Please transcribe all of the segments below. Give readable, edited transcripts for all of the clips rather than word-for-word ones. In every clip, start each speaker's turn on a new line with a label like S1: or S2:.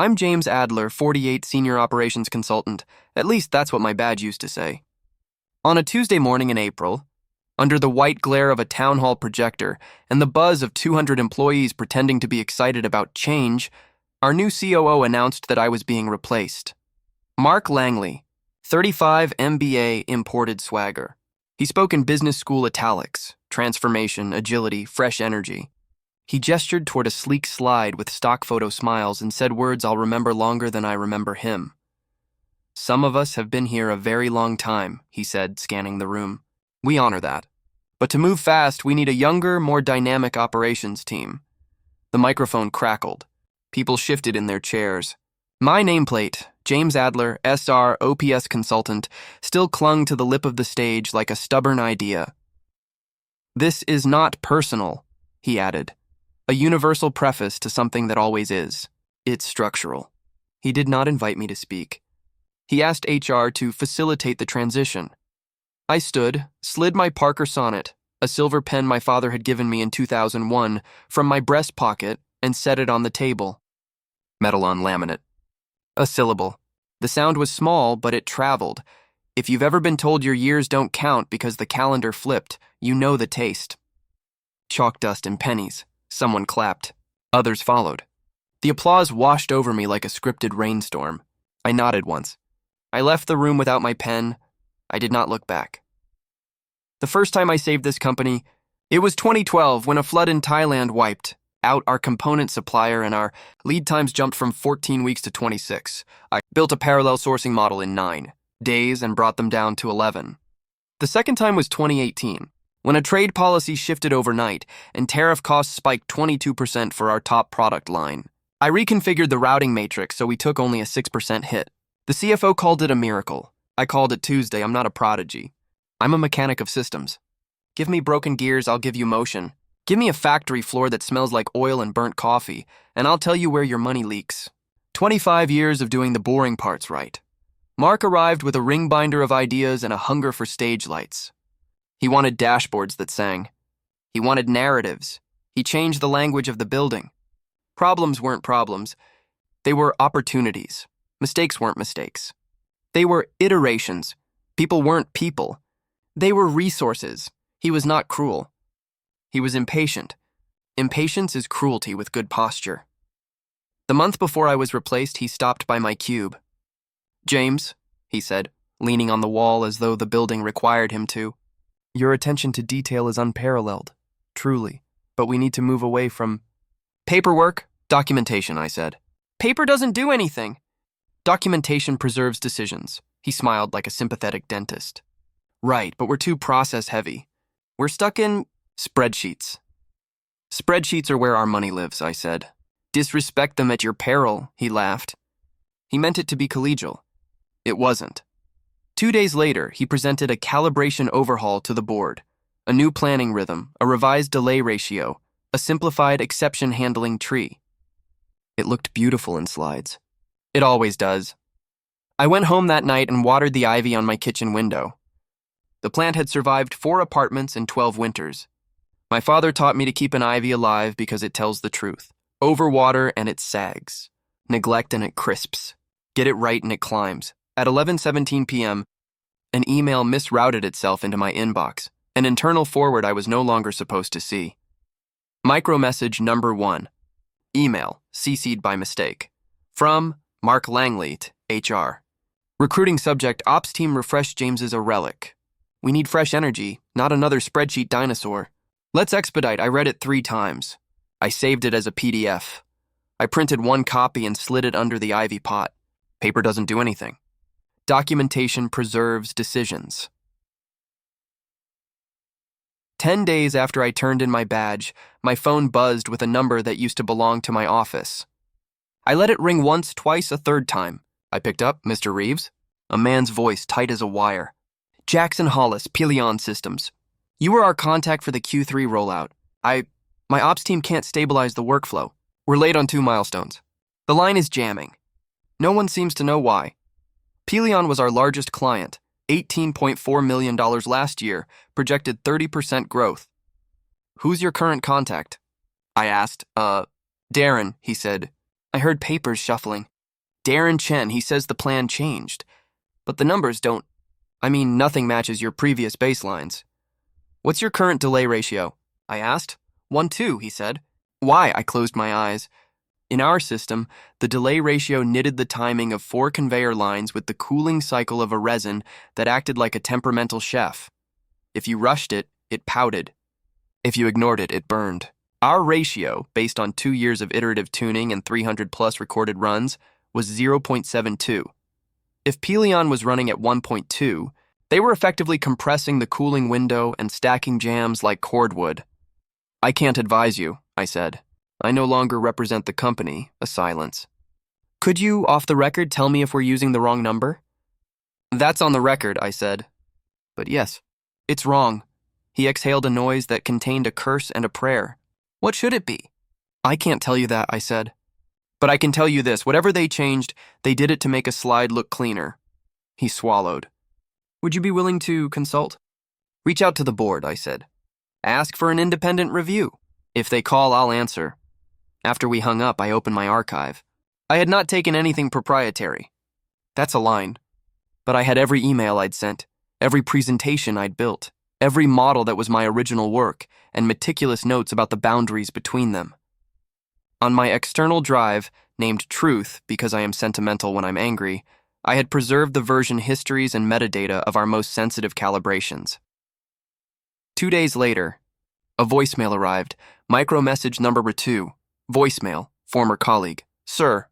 S1: I'm James Adler, 48 Senior Operations Consultant. At least that's what my badge used to say. On a Tuesday morning in April, under the white glare of a town hall projector and the buzz of 200 employees pretending to be excited about change, our new COO announced that I was being replaced. Mark Langley, 35 MBA imported swagger. He spoke in business school italics, transformation, agility, fresh energy. He gestured toward a sleek slide with stock photo smiles and said words I'll remember longer than I remember him. Some of us have been here a very long time, he said, scanning the room. We honor that. But to move fast, we need a younger, more dynamic operations team. The microphone crackled. People shifted in their chairs. My nameplate, James Adler, SR, OPS consultant, still clung to the lip of the stage like a stubborn idea. This is not personal, he added. A universal preface to something that always is. It's structural. He did not invite me to speak. He asked HR to facilitate the transition. I stood, slid my Parker Sonnet, a silver pen my father had given me in 2001, from my breast pocket and set it on the table. Metal on laminate. A syllable. The sound was small, but it traveled. If you've ever been told your years don't count because the calendar flipped, you know the taste. Chalk dust and pennies. Someone clapped. Others followed. The applause washed over me like a scripted rainstorm. I nodded once. I left the room without my pen. I did not look back. The first time I saved this company, it was 2012 when a flood in Thailand wiped out our component supplier and our lead times jumped from 14 weeks to 26. I built a parallel sourcing model in 9 days and brought them down to 11. The second time was 2018, when a trade policy shifted overnight and tariff costs spiked 22% for our top product line. I reconfigured the routing matrix so we took only a 6% hit. The CFO called it a miracle. I called it Tuesday. I'm not a prodigy. I'm a mechanic of systems. Give me broken gears, I'll give you motion. Give me a factory floor that smells like oil and burnt coffee, and I'll tell you where your money leaks. 25 years of doing the boring parts right. Mark arrived with a ring binder of ideas and a hunger for stage lights. He wanted dashboards that sang. He wanted narratives. He changed the language of the building. Problems weren't problems. They were opportunities. Mistakes weren't mistakes. They were iterations. People weren't people. They were resources. He was not cruel. He was impatient. Impatience is cruelty with good posture. The month before I was replaced, he stopped by my cube. James, he said, leaning on the wall as though the building required him to. Your attention to detail is unparalleled, truly, but we need to move away from paperwork, documentation, I said. Paper doesn't do anything. Documentation preserves decisions. He smiled like a sympathetic dentist. Right, but we're too process-heavy. We're stuck in spreadsheets. Spreadsheets are where our money lives, I said. Disrespect them at your peril, he laughed. He meant it to be collegial. It wasn't. 2 days later, he presented a calibration overhaul to the board, a new planning rhythm, a revised delay ratio, a simplified exception handling tree. It looked beautiful in slides. It always does. I went home that night and watered the ivy on my kitchen window. The plant had survived 4 apartments and 12 winters. My father taught me to keep an ivy alive because it tells the truth. Overwater and it sags. Neglect and it crisps. Get it right and it climbs. At 11:17 p.m., an email misrouted itself into my inbox, an internal forward I was no longer supposed to see. Micromessage number 1. Email, CC'd by mistake. From Mark Langley, HR. Recruiting subject, Ops team refresh James is a relic. We need fresh energy, not another spreadsheet dinosaur. Let's expedite. I read it 3 times. I saved it as a PDF. I printed 1 copy and slid it under the ivy pot. Paper doesn't do anything. Documentation preserves decisions. 10 days after I turned in my badge, my phone buzzed with a number that used to belong to my office. I let it ring once, twice, a third time. I picked up, Mr. Reeves. A man's voice, tight as a wire. Jackson Hollis, Pelion Systems. You were our contact for the Q3 rollout. My ops team can't stabilize the workflow. We're late on 2 milestones. The line is jamming. No one seems to know why. Pelion was our largest client, $18.4 million last year, projected 30% growth. Who's your current contact? I asked. Darren, he said. I heard papers shuffling. Darren Chen, he says the plan changed. But the numbers don't. Nothing matches your previous baselines. What's your current delay ratio? I asked. 1:2, he said. Why? I closed my eyes. In our system, the delay ratio knitted the timing of 4 conveyor lines with the cooling cycle of a resin that acted like a temperamental chef. If you rushed it, it pouted. If you ignored it, it burned. Our ratio, based on 2 years of iterative tuning and 300+ recorded runs, was 0.72. If Pelion was running at 1.2, they were effectively compressing the cooling window and stacking jams like cordwood. I can't advise you, I said. I no longer represent the company. A silence. Could you, off the record, tell me if we're using the wrong number? That's on the record, I said. But yes, it's wrong. He exhaled a noise that contained a curse and a prayer. What should it be? I can't tell you that, I said. But I can tell you this, whatever they changed, they did it to make a slide look cleaner. He swallowed. Would you be willing to consult? Reach out to the board, I said. Ask for an independent review. If they call, I'll answer. After we hung up, I opened my archive. I had not taken anything proprietary. That's a line. But I had every email I'd sent, every presentation I'd built, every model that was my original work, and meticulous notes about the boundaries between them. On my external drive, named Truth because I am sentimental when I'm angry, I had preserved the version histories and metadata of our most sensitive calibrations. 2 days later, a voicemail arrived, micro message number 2. Voicemail, former colleague. Sir,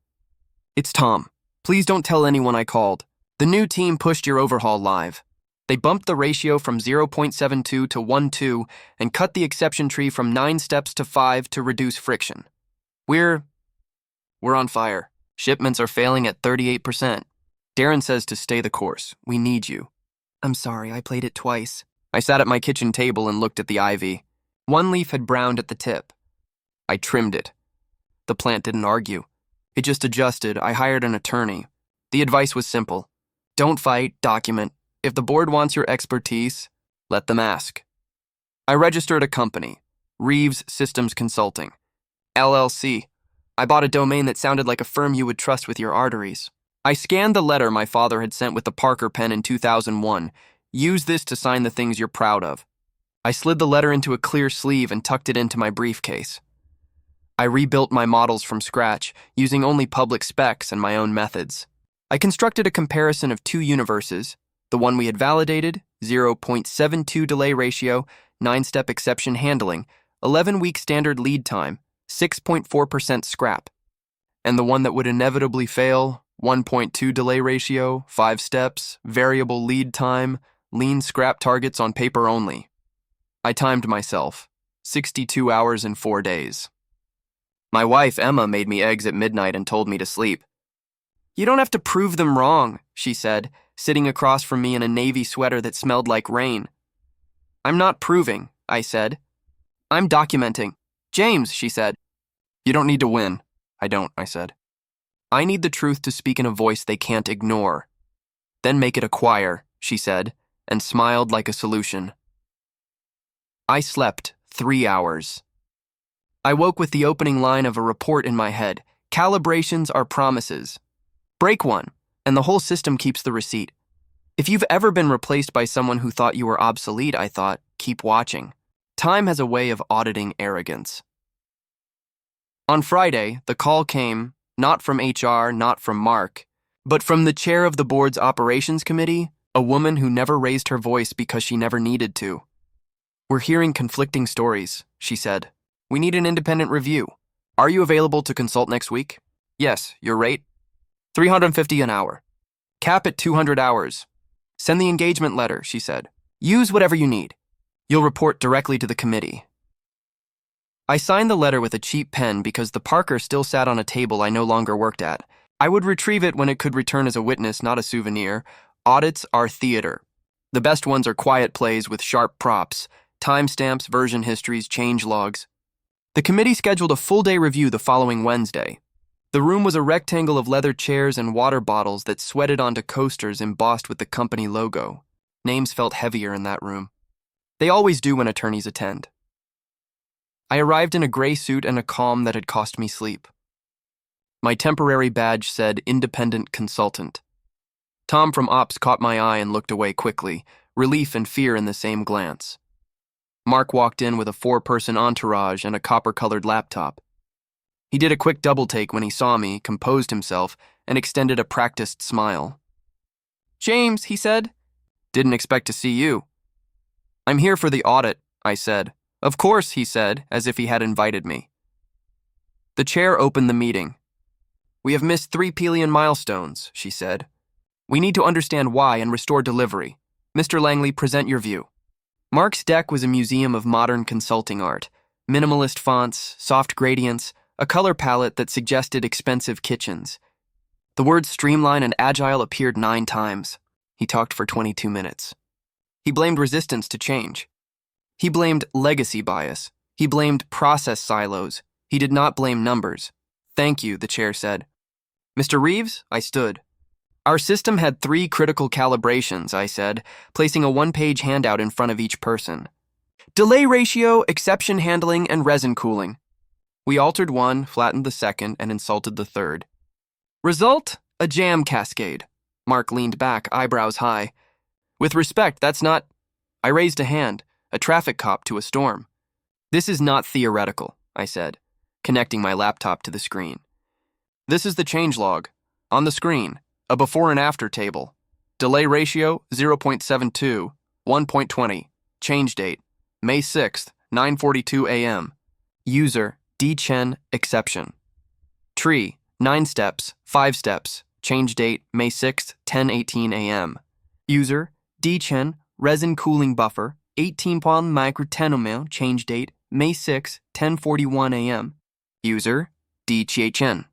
S1: it's Tom. Please don't tell anyone I called. The new team pushed your overhaul live. They bumped the ratio from 0.72 to 1:2 and cut the exception tree from 9 steps to 5 to reduce friction. We're on fire. Shipments are failing at 38%. Darren says to stay the course. We need you. I'm sorry, I played it twice. I sat at my kitchen table and looked at the ivy. One leaf had browned at the tip. I trimmed it. The plant didn't argue. It just adjusted. I hired an attorney. The advice was simple. Don't fight, document. If the board wants your expertise, let them ask. I registered a company, Reeves Systems Consulting, LLC. I bought a domain that sounded like a firm you would trust with your arteries. I scanned the letter my father had sent with the Parker pen in 2001. Use this to sign the things you're proud of. I slid the letter into a clear sleeve and tucked it into my briefcase. I rebuilt my models from scratch, using only public specs and my own methods. I constructed a comparison of 2 universes, the one we had validated, 0.72 delay ratio, 9-step exception handling, 11-week standard lead time, 6.4% scrap, and the one that would inevitably fail, 1.2 delay ratio, 5 steps, variable lead time, lean scrap targets on paper only. I timed myself, 62 hours and 4 days. My wife, Emma, made me eggs at midnight and told me to sleep. You don't have to prove them wrong, she said, sitting across from me in a navy sweater that smelled like rain. I'm not proving, I said. I'm documenting. James, she said. You don't need to win. I don't, I said. I need the truth to speak in a voice they can't ignore. Then make it a choir, she said, and smiled like a solution. I slept 3 hours. I woke with the opening line of a report in my head. Calibrations are promises. Break one, and the whole system keeps the receipt. If you've ever been replaced by someone who thought you were obsolete, I thought, keep watching. Time has a way of auditing arrogance. On Friday, the call came, not from HR, not from Mark, but from the chair of the board's operations committee, a woman who never raised her voice because she never needed to. We're hearing conflicting stories, she said. We need an independent review. Are you available to consult next week? Yes, your rate? $350 an hour. Cap at 200 hours. Send the engagement letter, she said. Use whatever you need. You'll report directly to the committee. I signed the letter with a cheap pen because the Parker still sat on a table I no longer worked at. I would retrieve it when it could return as a witness, not a souvenir. Audits are theater. The best ones are quiet plays with sharp props, timestamps, version histories, change logs. The committee scheduled a full-day review the following Wednesday. The room was a rectangle of leather chairs and water bottles that sweated onto coasters embossed with the company logo. Names felt heavier in that room. They always do when attorneys attend. I arrived in a gray suit and a calm that had cost me sleep. My temporary badge said independent consultant. Tom from Ops caught my eye and looked away quickly, relief and fear in the same glance. Mark walked in with a 4-person entourage and a copper-colored laptop. He did a quick double-take when he saw me, composed himself, and extended a practiced smile. "James," he said. "Didn't expect to see you." "I'm here for the audit," I said. "Of course," he said, as if he had invited me. The chair opened the meeting. "We have missed 3 Pelion milestones," she said. "We need to understand why and restore delivery. Mr. Langley, present your view." Mark's deck was a museum of modern consulting art. Minimalist fonts, soft gradients, a color palette that suggested expensive kitchens. The words streamline and agile appeared 9 times. He talked for 22 minutes. He blamed resistance to change. He blamed legacy bias. He blamed process silos. He did not blame numbers. "Thank you," the chair said. "Mr. Reeves?" I stood. "Our system had 3 critical calibrations," I said, placing a 1-page handout in front of each person. "Delay ratio, exception handling, and resin cooling." We altered one, flattened the second, and insulted the third. "Result? A jam cascade." Mark leaned back, eyebrows high. "With respect, that's not—" I raised a hand, a traffic cop to a storm. "This is not theoretical," I said, connecting my laptop to the screen. "This is the changelog. On the screen, a before and after table. Delay ratio 0.72, 1.20. Change date, May 6th, 9:42 a.m. User, D-Chen, exception. Tree, 9 steps, 5 steps. Change date, May 6th, 10:18 a.m. User, D-Chen, resin cooling buffer, 18 microtenomel. Change date, May 6th, 10:41 a.m. User, D-Chen.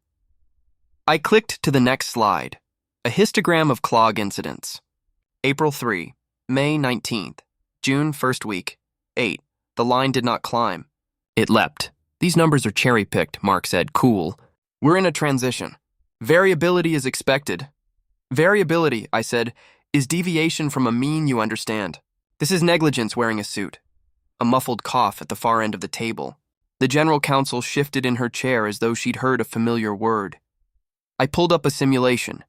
S1: I clicked to the next slide. A histogram of clog incidents. April 3, May 19th, June 1st week, 8. The line did not climb. It leapt. "These numbers are cherry-picked," Mark said, cool. "We're in a transition. Variability is expected." "Variability," I said, "is deviation from a mean you understand. This is negligence wearing a suit." A muffled cough at the far end of the table. The general counsel shifted in her chair as though she'd heard a familiar word. I pulled up a simulation.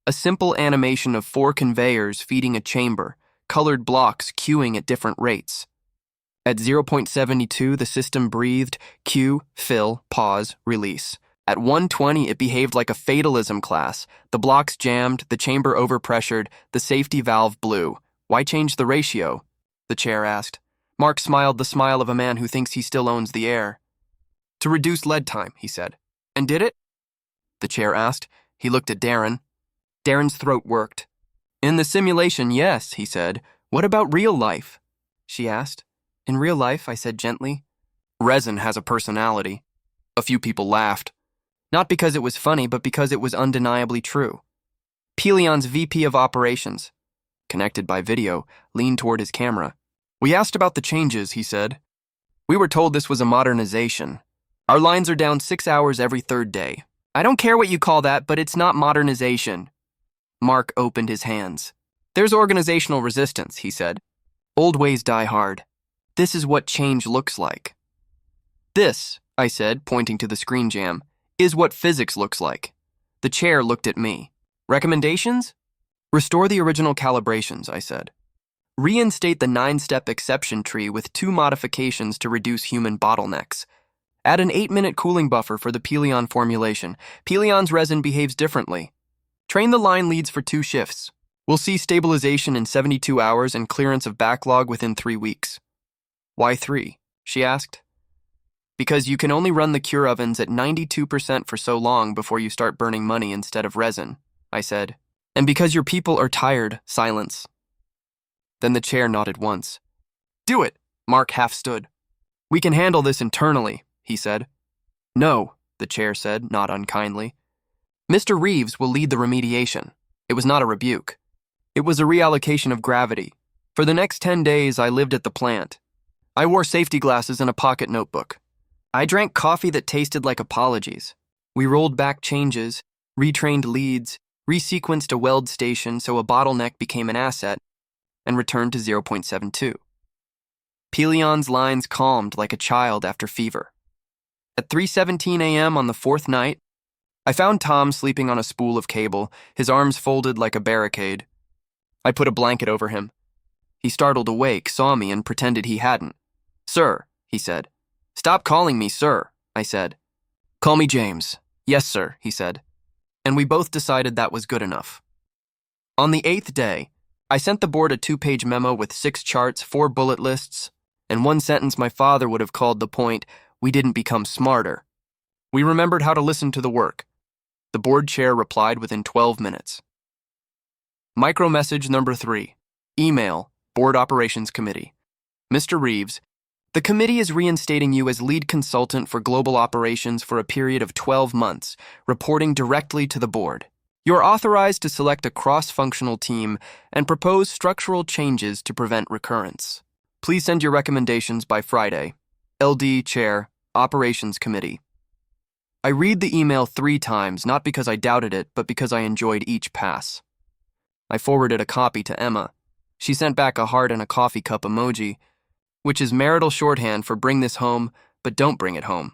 S1: A simple animation of 4 conveyors feeding a chamber, colored blocks queuing at different rates. At 0.72, the system breathed, queue, fill, pause, release. At 120, it behaved like a fatalism class. The blocks jammed, the chamber overpressured, the safety valve blew. "Why change the ratio?" the chair asked. Mark smiled the smile of a man who thinks he still owns the air. "To reduce lead time," he said. "And did it?" the chair asked. He looked at Darren. Darren's throat worked. "In the simulation, yes," he said. "What about real life?" she asked. "In real life," I said gently, "resin has a personality." A few people laughed. Not because it was funny, but because it was undeniably true. Pelion's VP of Operations, connected by video, leaned toward his camera. "We asked about the changes," he said. "We were told this was a modernization. Our lines are down 6 hours every 3rd day. I don't care what you call that, but it's not modernization." Mark opened his hands. "There's organizational resistance," he said. "Old ways die hard. This is what change looks like." "This," I said, pointing to the screen jam, "is what physics looks like." The chair looked at me. "Recommendations?" "Restore the original calibrations," I said. "Reinstate the 9-step exception tree with 2 modifications to reduce human bottlenecks. Add an 8-minute cooling buffer for the Pelion formulation. Pelion's resin behaves differently. Train the line leads for 2 shifts. We'll see stabilization in 72 hours and clearance of backlog within 3 weeks." "Why 3?" she asked. "Because you can only run the cure ovens at 92% for so long before you start burning money instead of resin," I said. "And because your people are tired." Silence. Then the chair nodded once. "Do it," Mark half stood. "We can handle this internally," he said. "No," the chair said, not unkindly. "Mr. Reeves will lead the remediation." It was not a rebuke. It was a reallocation of gravity. For the next 10 days, I lived at the plant. I wore safety glasses and a pocket notebook. I drank coffee that tasted like apologies. We rolled back changes, retrained leads, resequenced a weld station so a bottleneck became an asset, and returned to 0.72. Pelion's lines calmed like a child after fever. At 3:17 a.m. on the 4th night, I found Tom sleeping on a spool of cable, his arms folded like a barricade. I put a blanket over him. He startled awake, saw me, and pretended he hadn't. "Sir," he said. "Stop calling me sir," I said. "Call me James." "Yes, sir," he said. And we both decided that was good enough. On the 8th day, I sent the board a 2-page memo with 6 charts, 4 bullet lists, and one sentence my father would have called the point, "We didn't become smarter." We remembered how to listen to the work. The board chair replied within 12 minutes. Micro message number 3. Email, Board Operations Committee. Mr. Reeves, the committee is reinstating you as lead consultant for global operations for a period of 12 months, reporting directly to the board. You are authorized to select a cross-functional team and propose structural changes to prevent recurrence. Please send your recommendations by Friday. LD Chair, Operations Committee. I read the email 3 times, not because I doubted it, but because I enjoyed each pass. I forwarded a copy to Emma. She sent back a heart and a coffee cup emoji, which is marital shorthand for bring this home, but don't bring it home.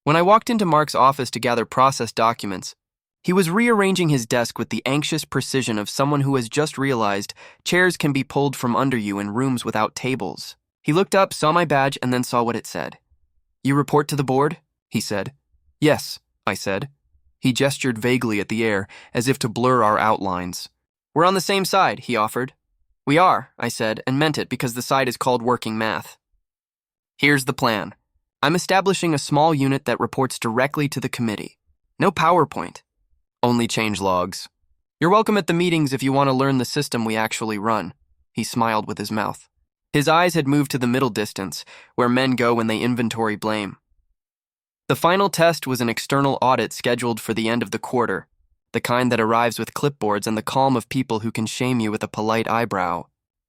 S1: When I walked into Mark's office to gather process documents, he was rearranging his desk with the anxious precision of someone who has just realized chairs can be pulled from under you in rooms without tables. He looked up, saw my badge, and then saw what it said. "You report to the board?" he said. "Yes," I said. He gestured vaguely at the air, as if to blur our outlines. "We're on the same side," he offered. "We are," I said, and meant it because the side is called working math. "Here's the plan. I'm establishing a small unit that reports directly to the committee. No PowerPoint. Only change logs. You're welcome at the meetings if you want to learn the system we actually run." He smiled with his mouth. His eyes had moved to the middle distance, where men go when they inventory blame. The final test was an external audit scheduled for the end of the quarter, the kind that arrives with clipboards and the calm of people who can shame you with a polite eyebrow.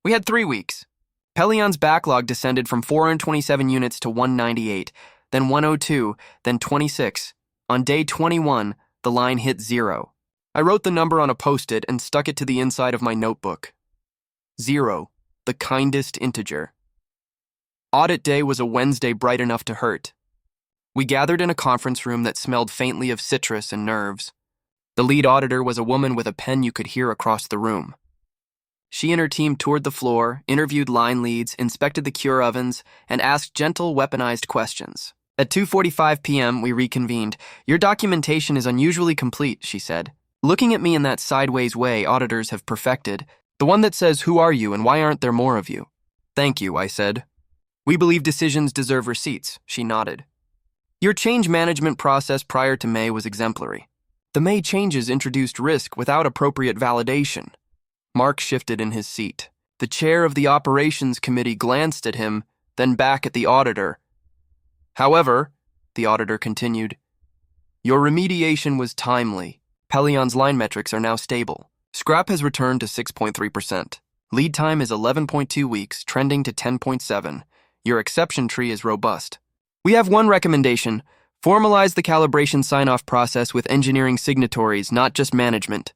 S1: We had 3 weeks. Pelion's backlog descended from 427 units to 198, then 102, then 26. On day 21, the line hit 0. I wrote the number on a post-it and stuck it to the inside of my notebook. 0, the kindest integer. Audit day was a Wednesday bright enough to hurt. We gathered in a conference room that smelled faintly of citrus and nerves. The lead auditor was a woman with a pen you could hear across the room. She and her team toured the floor, interviewed line leads, inspected the cure ovens, and asked gentle, weaponized questions. At 2:45 p.m., we reconvened. "Your documentation is unusually complete," she said, looking at me in that sideways way auditors have perfected, the one that says, "Who are you and why aren't there more of you?" "Thank you," I said. "We believe decisions deserve receipts," she nodded. "Your change management process prior to May was exemplary. The May changes introduced risk without appropriate validation." Mark shifted in his seat. The chair of the operations committee glanced at him, then back at the auditor. "However," the auditor continued, "your remediation was timely. Pelion's line metrics are now stable. Scrap has returned to 6.3%. Lead time is 11.2 weeks, trending to 10.7. Your exception tree is robust. We have one recommendation. Formalize the calibration sign-off process with engineering signatories, not just management."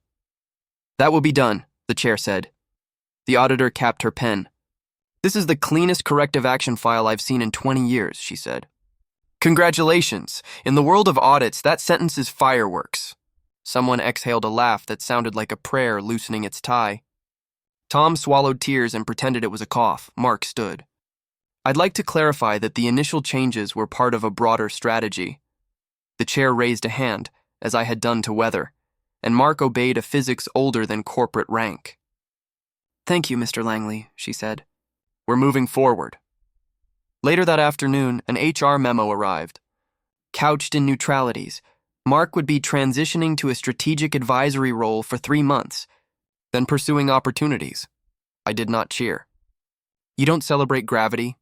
S1: "That will be done," the chair said. The auditor capped her pen. "This is the cleanest corrective action file I've seen in 20 years, she said. "Congratulations. In the world of audits, that sentence is fireworks." Someone exhaled a laugh that sounded like a prayer loosening its tie. Tom swallowed tears and pretended it was a cough. Mark stood. "I'd like to clarify that the initial changes were part of a broader strategy." The chair raised a hand, as I had done to Weather, and Mark obeyed a physics older than corporate rank. "Thank you, Mr. Langley," she said. "We're moving forward." Later that afternoon, an HR memo arrived. Couched in neutralities, Mark would be transitioning to a strategic advisory role for 3 months, then pursuing opportunities. I did not cheer. "You don't celebrate gravity?"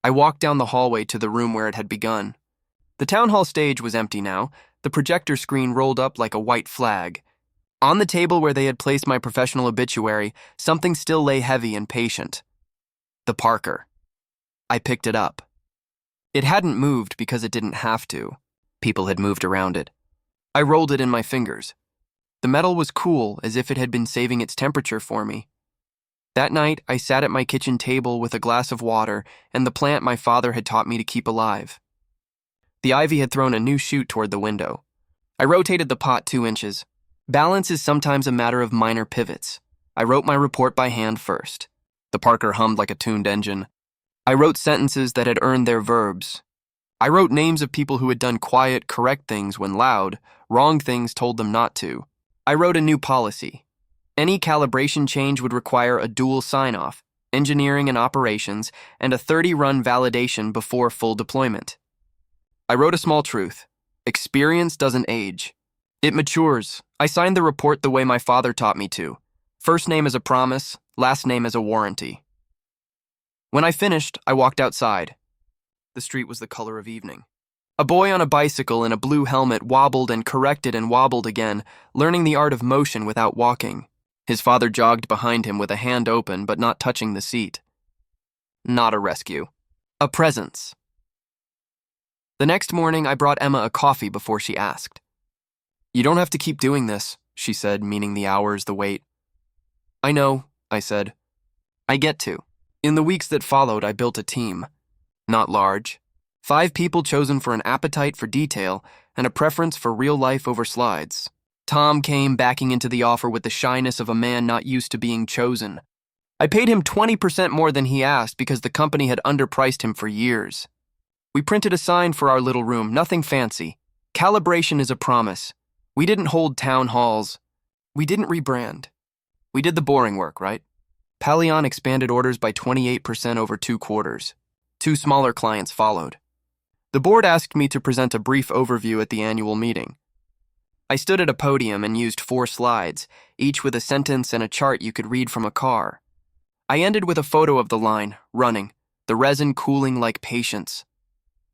S1: I walked down the hallway to the room where it had begun. The town hall stage was empty now, the projector screen rolled up like a white flag. On the table where they had placed my professional obituary, something still lay heavy and patient. The Parker. I picked it up. It hadn't moved because it didn't have to. People had moved around it. I rolled it in my fingers. The metal was cool, as if it had been saving its temperature for me. That night, I sat at my kitchen table with a glass of water and the plant my father had taught me to keep alive. The ivy had thrown a new shoot toward the window. I rotated the pot 2 inches. Balance is sometimes a matter of minor pivots. I wrote my report by hand first. The Parker hummed like a tuned engine. I wrote sentences that had earned their verbs. I wrote names of people who had done quiet, correct things when loud, wrong things told them not to. I wrote a new policy. Any calibration change would require a dual sign-off, engineering and operations, and a 30-run validation before full deployment. I wrote a small truth. Experience doesn't age. It matures. I signed the report the way my father taught me to. First name as a promise, last name as a warranty. When I finished, I walked outside. The street was the color of evening. A boy on a bicycle in a blue helmet wobbled and corrected and wobbled again, learning the art of motion without walking. His father jogged behind him with a hand open but not touching the seat. Not a rescue. A presence. The next morning, I brought Emma a coffee before she asked. "You don't have to keep doing this," she said, meaning the hours, the wait. "I know," I said. "I get to." In the weeks that followed, I built a team. Not large. 5 people chosen for an appetite for detail and a preference for real life over slides. Tom came backing into the offer with the shyness of a man not used to being chosen. I paid him 20% more than he asked because the company had underpriced him for years. We printed a sign for our little room, nothing fancy. Calibration is a promise. We didn't hold town halls. We didn't rebrand. We did the boring work, right? Palion expanded orders by 28% over 2 quarters. 2 smaller clients followed. The board asked me to present a brief overview at the annual meeting. I stood at a podium and used 4 slides, each with a sentence and a chart you could read from a car. I ended with a photo of the line, running, the resin cooling like patience.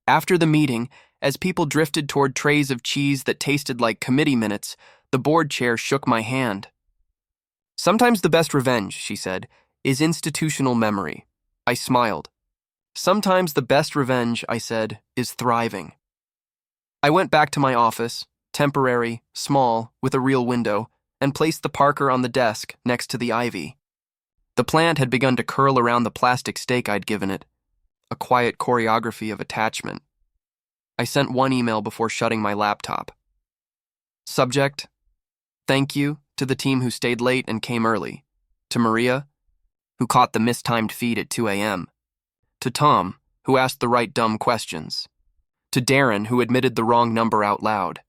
S1: After the meeting, as people drifted toward trays of cheese that tasted like committee minutes, the board chair shook my hand. "Sometimes the best revenge," she said, "is institutional memory." I smiled. "Sometimes the best revenge," I said, "is thriving." I went back to my office, temporary, small, with a real window, and placed the Parker on the desk next to the ivy. The plant had begun to curl around the plastic stake I'd given it, a quiet choreography of attachment. I sent 1 email before shutting my laptop. Subject: thank you to the team who stayed late and came early. To Maria, who caught the mistimed feed at 2 a.m. To Tom, who asked the right dumb questions. To Darren, who admitted the wrong number out loud.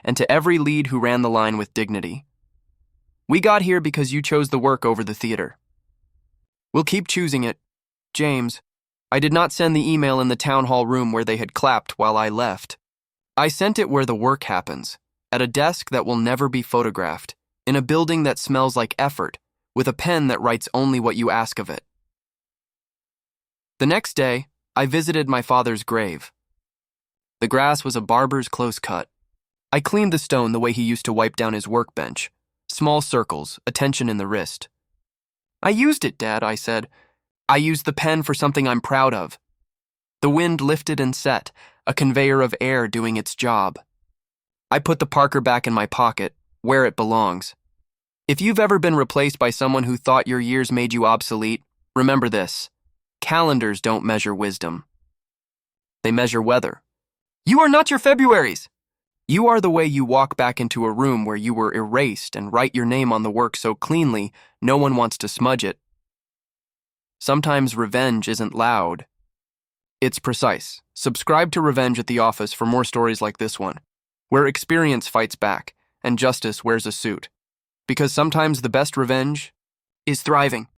S1: And to every lead who ran the line with dignity. We got here because you chose the work over the theater. We'll keep choosing it. James. I did not send the email in the town hall room where they had clapped while I left. I sent it where the work happens, at a desk that will never be photographed, in a building that smells like effort, with a pen that writes only what you ask of it. The next day, I visited my father's grave. The grass was a barber's close cut. I cleaned the stone the way he used to wipe down his workbench. Small circles, a tension in the wrist. "I used it, Dad," I said. "I used the pen for something I'm proud of." The wind lifted and set, a conveyor of air doing its job. I put the Parker back in my pocket, where it belongs. If you've ever been replaced by someone who thought your years made you obsolete, remember this. Calendars don't measure wisdom. They measure weather. You are not your Februaries. You are the way you walk back into a room where you were erased and write your name on the work so cleanly no one wants to smudge it. Sometimes revenge isn't loud. It's precise. Subscribe to Revenge at the Office for more stories like this one, where experience fights back and justice wears a suit. Because sometimes the best revenge is thriving.